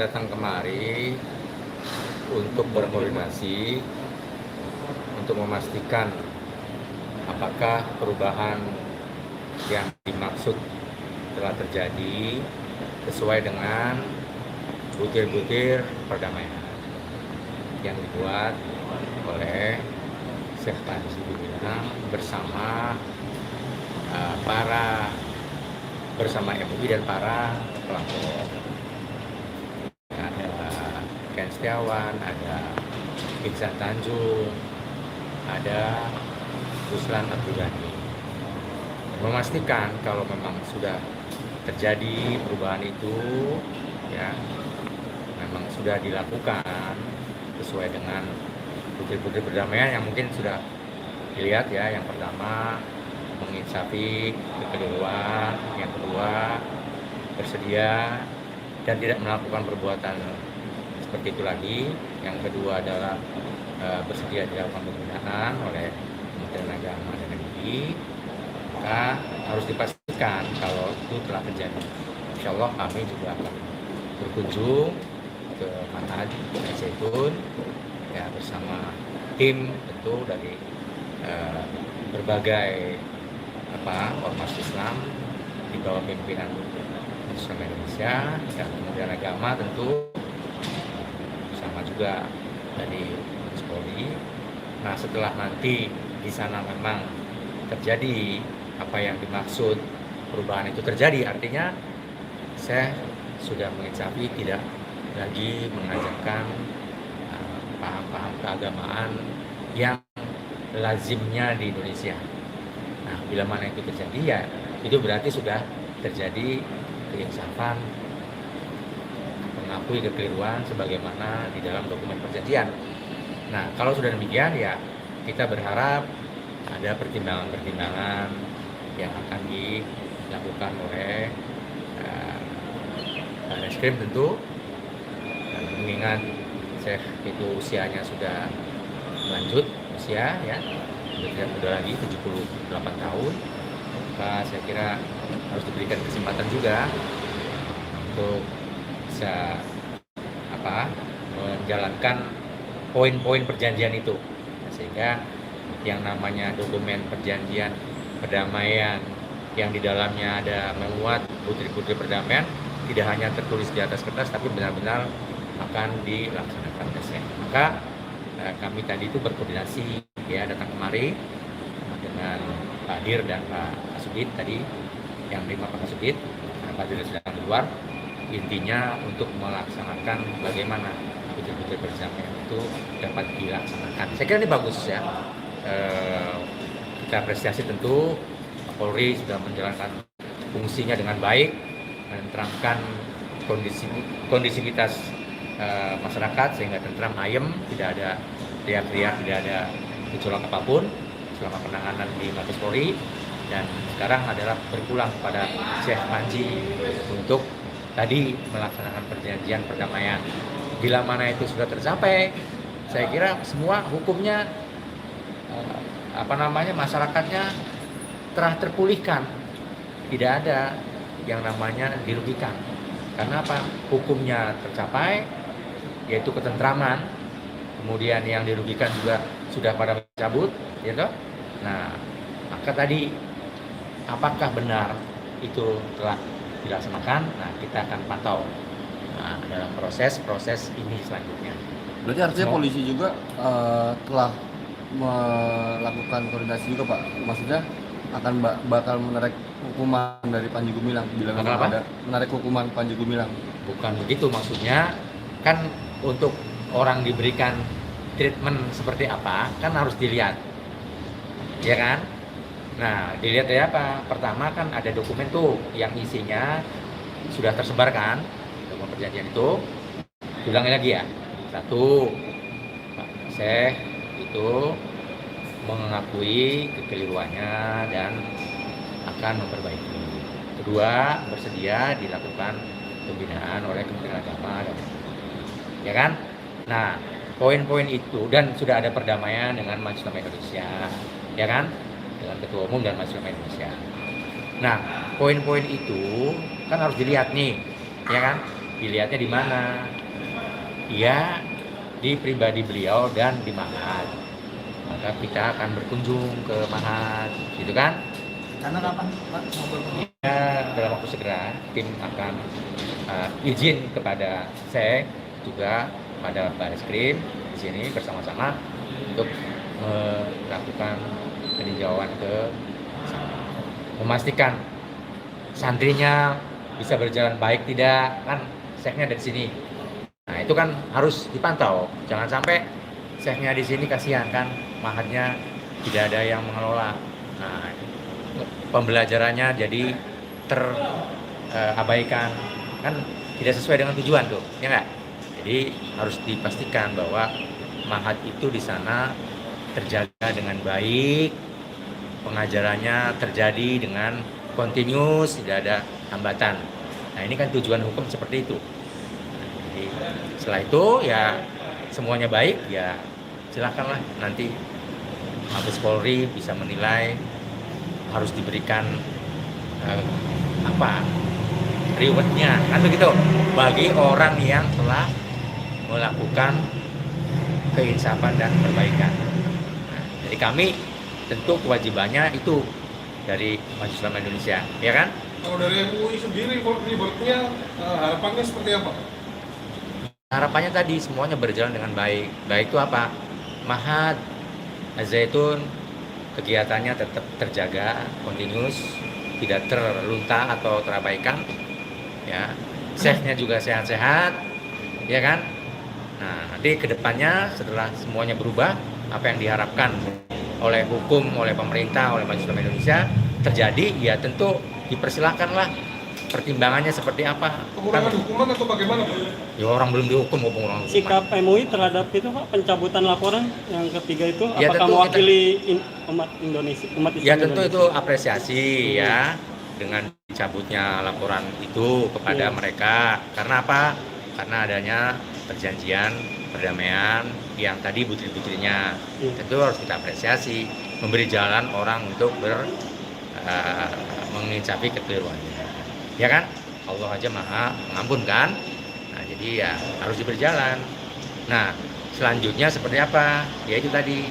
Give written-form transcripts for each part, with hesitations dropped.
saya datang kemari untuk berkoordinasi untuk memastikan apakah perubahan yang dimaksud telah terjadi sesuai dengan butir-butir perdamaian yang dibuat oleh Syekh Panji Gumilang bersama MUI dan para pelapor. Ada Ken Setiawan, ada Iksan Tanjung, ada Ruslan Abdulghani. Memastikan kalau memang sudah terjadi perubahan itu, ya, memang sudah dilakukan sesuai dengan butir-butir perdamaian yang mungkin sudah dilihat ya. Yang pertama menginsafi kekeliruan, yang kedua bersedia dan tidak melakukan perbuatan seperti itu lagi, yang kedua adalah bersedia dilakukan pembinaan oleh Kementerian Agama dan MUI. Maka harus dipastikan kalau itu telah terjadi. Insya Allah kami juga akan berkunjung ke Manhaj Zaitun ya, bersama tim tentu dari berbagai ormas Islam di bawah pimpinan Islam Indonesia dan Kementerian Agama tentu sama juga dari Polri. Nah, setelah nanti di sana memang terjadi apa yang dimaksud perubahan itu terjadi, artinya saya sudah menginsafi tidak lagi mengajarkan paham-paham keagamaan yang lazimnya di Indonesia. Nah, bila mana itu terjadi ya itu berarti sudah terjadi keinsafan, mengakui kekeliruan sebagaimana di dalam dokumen perjanjian. Nah, kalau sudah demikian ya kita berharap ada pertimbangan-pertimbangan yang akan dilakukan oleh Barreskrim tentu, dan mengingat Syekh itu usianya sudah lanjut usia ya, sudah tidak muda lagi, 78 tahun, maka saya kira harus diberikan kesempatan juga untuk bisa menjalankan poin-poin perjanjian itu, sehingga yang namanya dokumen perjanjian perdamaian yang di dalamnya ada memuat butir-butir perdamaian tidak hanya tertulis di atas kertas tapi benar-benar akan dilaksanakan tesnya. Maka kami tadi itu berkoordinasi ya, datang kemari dengan Pak Dir dan Pak Kasubit tadi, yang 5 Pak Kasubit, Pak Dir sedang di luar. Intinya untuk melaksanakan bagaimana butir-butir perdamaian itu dapat dilaksanakan. Saya kira ini bagus ya. Kita apresiasi tentu Polri sudah menjalankan fungsinya dengan baik, menerangkan kondisivitas masyarakat sehingga tentram, ayem, tidak ada teriak-teriak, tidak ada gejolak apapun selama penanganan di Mabes Polri. Dan sekarang adalah berpulang kepada Syekh Panji untuk tadi melaksanakan perjanjian perdamaian. Bila mana itu sudah tercapai, saya kira semua hukumnya masyarakatnya telah terpulihkan, tidak ada yang namanya dirugikan. Karena apa? Hukumnya tercapai, yaitu ketentraman. Kemudian yang dirugikan juga sudah pada cabut, gitu. Nah, maka tadi apakah benar itu telah dilaksanakan? Nah, kita akan pantau dalam proses ini selanjutnya. Berarti artinya polisi juga telah melakukan koordinasi juga, Pak. Maksudnya akan bakal menarik hukuman dari Panji Gumilang bila memang ada menarik hukuman Panji Gumilang. Bukan begitu maksudnya, kan untuk orang diberikan treatment seperti apa kan harus dilihat, ya kan? Nah, dilihat ya apa? Pertama kan ada dokumen tuh yang isinya sudah tersebar kan, dokumen perjanjian itu. Ulangi lagi ya. 1, Pak Syekh itu mengakui kekeliruannya dan akan memperbaiki. 2, bersedia dilakukan pembinaan oleh Kementerian Agama, ya kan? Nah, poin-poin itu, dan sudah ada perdamaian dengan Majelis Ulama Indonesia, ya kan? Dengan Ketua Umum dan Majelis Ulama Indonesia. Nah, poin-poin itu kan harus dilihat nih, ya kan? dilihatnya di mana? Ya di pribadi beliau dan di Mahat. Maka kita akan berkunjung ke Mahat, gitu kan? Karena kapan Pak mau berkunjung? Ya, dalam waktu segera tim akan izin kepada saya juga pada Bareskrim di sini bersama-sama untuk melakukan peninjauan ke memastikan santrinya bisa berjalan baik tidak, kan seknya dari sini. Nah itu kan harus dipantau, jangan sampai seknya di sini kasihan kan, mahatnya tidak ada yang mengelola. Nah pembelajarannya jadi terabaikan, kan tidak sesuai dengan tujuan tuh, ya nggak? Jadi harus dipastikan bahwa mahat itu di sana terjaga dengan baik, pengajarannya terjadi dengan continuous, tidak ada hambatan. Nah ini kan tujuan hukum seperti itu. Jadi setelah itu ya semuanya baik, ya silakanlah nanti Mabes Polri bisa menilai harus diberikan rewardnya, kan begitu, bagi orang yang telah melakukan keinsafan dan perbaikan. Nah, jadi kami tentu kewajibannya itu dari Majelis Ulama Indonesia, ya kan? Kalau dari MUI sendiri, rewardnya harapannya seperti apa? Harapannya tadi semuanya berjalan dengan baik. Baik itu apa? Mahat Az-Zaitun kegiatannya tetap terjaga, continuous, tidak terlunta atau terabaikan. Ya, chefnya juga sehat-sehat, ya kan? Nah, nanti kedepannya setelah semuanya berubah, apa yang diharapkan oleh hukum, oleh pemerintah, oleh Majelis Ulama Indonesia terjadi, ya tentu dipersilakanlah pertimbangannya seperti apa. Pengurangan hukuman atau bagaimana Pak? Ya orang belum dihukum mau pengurangan hukuman. Sikap MUI terhadap itu Pak, pencabutan laporan yang ketiga itu, Ya, apakah tentu mewakili umat Indonesia, umat Islam Ya tentu Indonesia? itu apresiasi ya dengan dicabutnya laporan itu kepada mereka. Karena apa? Karena adanya perjanjian perdamaian yang tadi butir-butirnya. Tentu harus kita apresiasi, memberi jalan orang untuk menginsafi kekeliruannya. Ya kan? Allah aja Maha mengampunkan. Nah, jadi ya harus berjalan. Nah, selanjutnya seperti apa? Ya itu tadi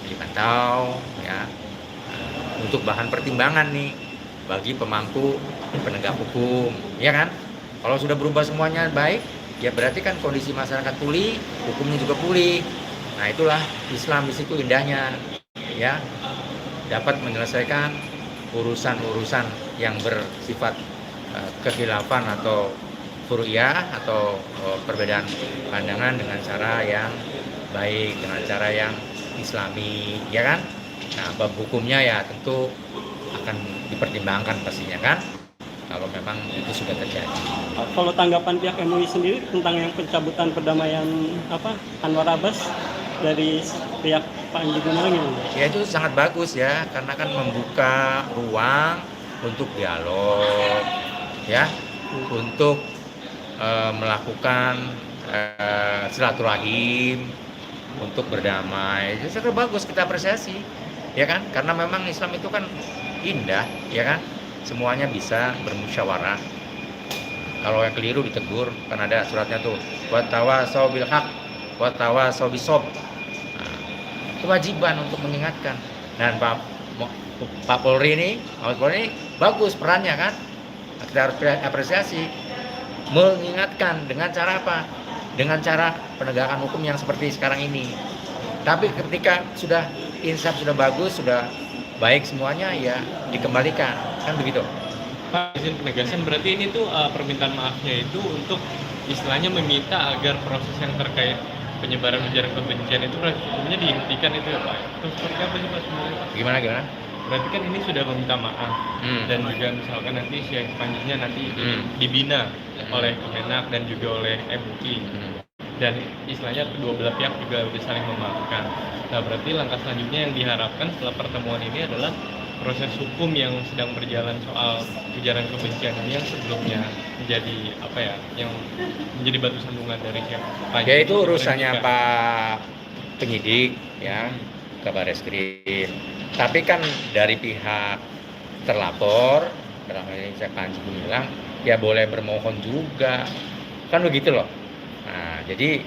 dipantau ya. Untuk bahan pertimbangan nih bagi pemangku penegak hukum, ya kan? Kalau sudah berubah semuanya baik, ya berarti kan kondisi masyarakat pulih, hukumnya juga pulih. Nah itulah Islam di situ indahnya, ya dapat menyelesaikan urusan-urusan yang bersifat kekhilafan atau furu'iyah atau perbedaan pandangan dengan cara yang baik, dengan cara yang Islami, ya kan? Nah, bab hukumnya ya tentu akan dipertimbangkan pastinya kan, kalau memang itu sudah terjadi. Kalau tanggapan pihak MUI sendiri tentang yang pencabutan perdamaian Anwar Abbas dari pihak Pak Panji Gumilang gimana? Ya itu sangat bagus ya, karena kan membuka ruang untuk dialog, ya, untuk melakukan silaturahim, untuk berdamai. Itu sangat bagus, kita apresiasi, ya kan? Karena memang Islam itu kan indah, ya kan? Semuanya bisa bermusyawarah. Kalau yang keliru ditegur, kan ada suratnya tuh. Wa tawasau bil haq, wa tawasau bisob. Nah, kewajiban untuk mengingatkan. Dan Pak Polri ini, Mabes Polri ini bagus perannya kan? Kita harus apresiasi. Mengingatkan dengan cara apa? Dengan cara penegakan hukum yang seperti sekarang ini. Tapi ketika sudah insaf, sudah bagus, sudah baik semuanya, ya dikembalikan, kan begitu. Pak, izin penegasan, berarti ini tuh permintaan maafnya itu untuk istilahnya meminta agar proses yang terkait penyebaran ujaran kebencian itu hukumnya dihentikan itu ya Pak? Itu seperti apa sih Pak sebenarnya Pak? Gimana? Berarti kan ini sudah meminta maaf dan juga misalkan nanti Syekh Panjinya nanti dibina oleh Kemenak dan juga oleh MUI dan istilahnya kedua belah pihak juga sudah saling memaafkan. Nah berarti langkah selanjutnya yang diharapkan setelah pertemuan ini adalah proses hukum yang sedang berjalan soal ujaran kebencian ini yang sebelumnya menjadi yang menjadi batu sandungan dari Syekh Panji. Ya itu urusannya Pak penyidik ya, Kabar Eskrim. Tapi kan dari pihak terlapor, dalam hal ini Syekh Panji Gumilang, ya boleh bermohon juga Kan begitu loh. Nah, jadi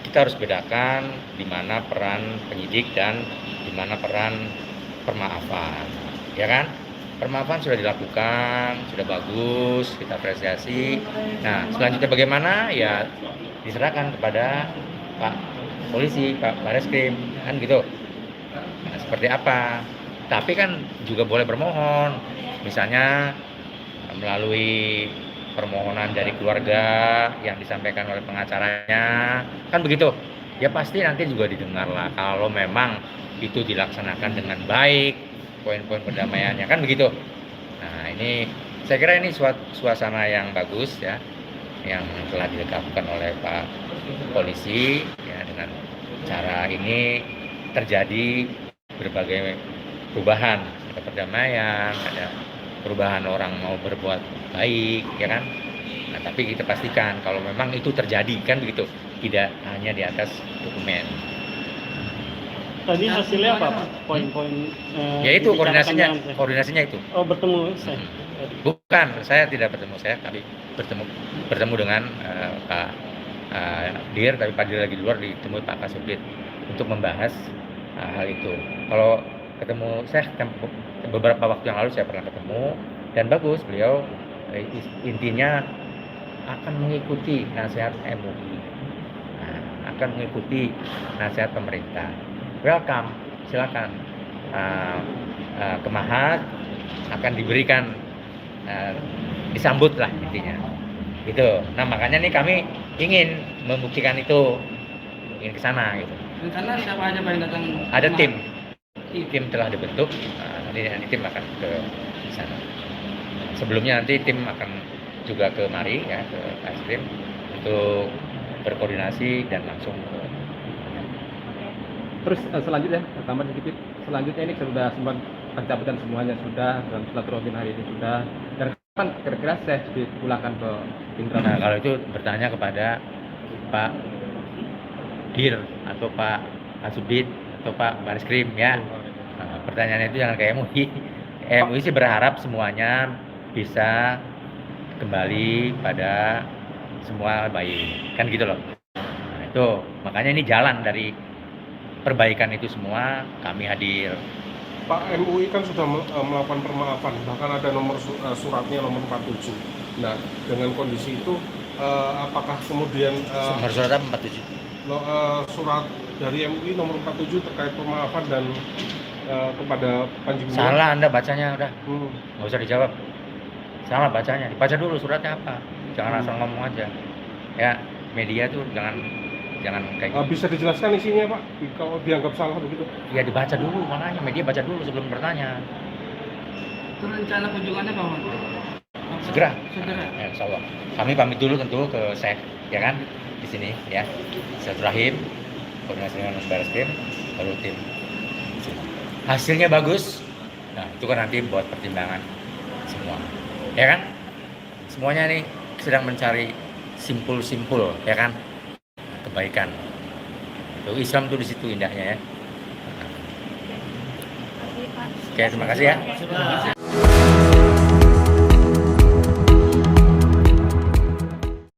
kita harus bedakan di mana peran penyidik dan di mana peran permaafan, ya kan? Permaafan sudah dilakukan, sudah bagus, kita apresiasi. Nah, selanjutnya bagaimana? Ya diserahkan kepada Pak Polisi, Pak Bareskrim, kan gitu. Nah, seperti apa? Tapi kan juga boleh bermohon, misalnya melalui permohonan dari keluarga yang disampaikan oleh pengacaranya, kan begitu. Ya pasti nanti juga didengar lah kalau memang itu dilaksanakan dengan baik, poin-poin perdamaiannya, kan begitu. Nah ini saya kira ini suasana yang bagus ya, yang telah dilakukan oleh Pak Polisi ya, dengan cara ini terjadi berbagai perubahan, ada perdamaian, ada perubahan orang mau berbuat baik, ya kan? Nah, tapi kita pastikan kalau memang itu terjadi, kan begitu, tidak hanya di atas dokumen. Tadi hasilnya apa, Pak? Poin-poin Ya itu dibicarakan koordinasinya itu. Oh, bertemu saya. Bukan, saya tidak bertemu, tapi bertemu dengan Pak Dir, tapi Pak Dir lagi di luar, ditemui Pak Kasubdit untuk membahas hal itu. Kalau ketemu saya beberapa waktu yang lalu saya pernah ketemu dan bagus, beliau intinya akan mengikuti nasihat MUI, akan mengikuti nasihat pemerintah. Welcome, silakan ke Mahat, akan diberikan disambut lah intinya gitu. Nah makanya nih kami ingin membuktikan itu, ingin ke sana gitu. Rencana siapa aja Pak yang datang? Ada tim telah dibentuk. Nanti tim akan ke sana. Sebelumnya nanti tim akan juga ke Mari ya, ke Bareskrim untuk berkoordinasi dan langsung ke. Terus selanjutnya, tambah sedikit. Selanjutnya ini sudah sempat pencabutan semuanya sudah, dan silaturahmi hari ini sudah. Dan kapan kira-kira saya dipulangkan ke Indra? Nah kalau itu bertanya kepada Pak Dir atau Pak Kasubdit atau Pak Bareskrim ya. Nah, pertanyaannya itu jangan ke MUI. MUI sih berharap semuanya bisa kembali pada semua baik, kan gitu loh. Nah, itu makanya ini jalan dari perbaikan itu semua, kami hadir. Pak, MUI kan sudah melakukan permaafan, bahkan ada nomor suratnya nomor 47. Nah, dengan kondisi itu apakah kemudian Nomor surat apa 47? Surat dari MUI nomor 47 terkait permaafan dan kepada Panji Gumilang? Salah Anda bacanya udah, nggak usah dijawab. Salah bacanya, dibaca dulu suratnya apa. Jangan asal ngomong aja. Ya, media tuh jangan kayak gitu. Bisa dijelaskan isinya Pak, kalau dianggap salah begitu? Ya dibaca dulu, makanya media baca dulu sebelum bertanya. Itu rencana kunjungannya kapan? Segera. Segera. Ya, insya Allah. Kami pamit dulu tentu ke Syekh, ya kan, di sini ya. Silaturahim, koordinasi dengan Bareskrim, baru tim. Hasilnya bagus. Nah itu kan nanti buat pertimbangan semua, ya kan? Semuanya nih sedang mencari simpul-simpul, ya kan? Kebaikan. Itu Islam tuh di situ indahnya ya. Oke, terima kasih ya.